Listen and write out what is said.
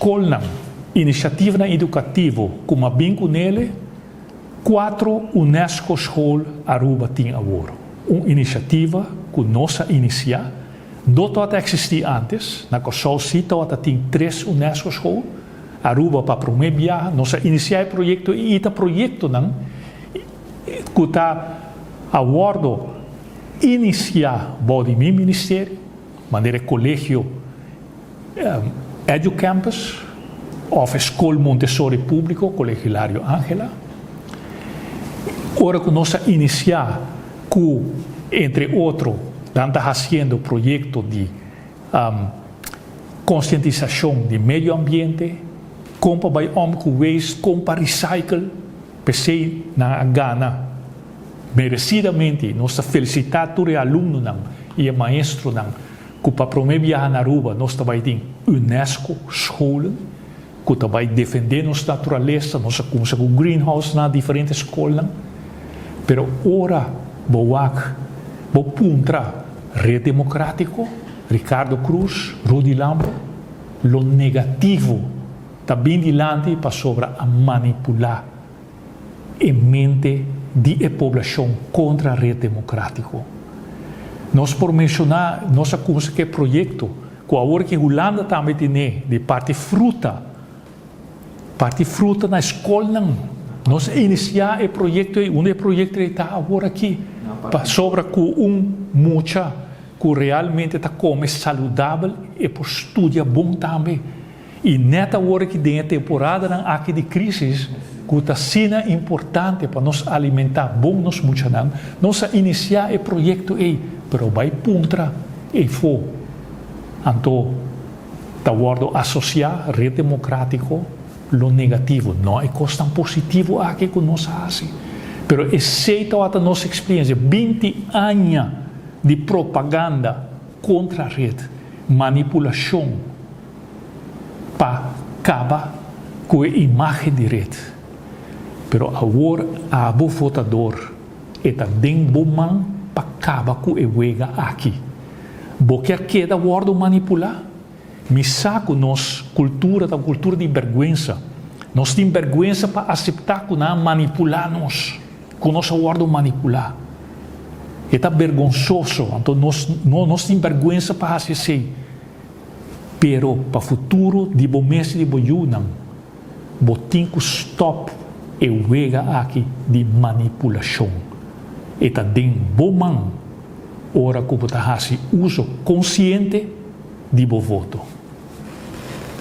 escola, iniciativa educativa, como bem com ele, 4 UNESCO School Aruba tem agora. Uma iniciativa que nós iniciamos, não toda existia antes, na Kosovo cita tem 3 UNESCO School, Aruba para primeiro viagem, nós iniciamos o projeto e este projeto não, que está agora iniciar o meu ministério, maneira colégio EduCampus, ou escola Montessori público, Colégio Hilário Ángela. Agora que nós iniciar com, entre outros, estamos fazendo o projeto de conscientização de meio ambiente, compra by com waste, compra recycle, pensei na Gana. Merecidamente, nós felicitamos os alunos e os maestros que para promover viagem na Aruba, nós também temos UNESCO escola, que também defender nossa natureza, nós temos um greenhouse na diferentes escolas. Pero ora, vou puntra Rede Democrático, Ricardo Cruz, Rudy Lambo, lo negativo está bem dilante para sobre a manipular a mente da população contra a Rede Democrático. Nós, por mencionar, nós temos que projeto, que agora que a Holanda também tem, de parte fruta na escola, nós iniciar o projeto, projeto está agora aqui, sobre com mucha que realmente está como saudável e por estudar bom também. E nessa hora que tem a temporada aqui de crise, que está sendo importante para nos alimentar bom nos muitos nós iniciar o projeto aí, pero vai puntra e for. Então, está agora associar Rede Democrático lo negativo, não é coisa tão positivo aqui que nós fazemos. Pero aceita a nossa experiência, 20 anos de propaganda contra a rede, manipulação, para acabar com a imagem de rede. Pero agora, a boa votador está dentro do mão para acabar com a huelga aqui. Porque queda agora manipular. Me saco nós cultura de vergonha. Nós temos vergonha para aceitar que não manipular nós, que nós agora manipular. É vergonhoso, então nós temos vergonha para fazer isso. Pero para o futuro de bom mês de boiúnan, botem que stop e huelga aqui de manipulação. E dentro bom mão, ora que você faça uso consciente de bom voto.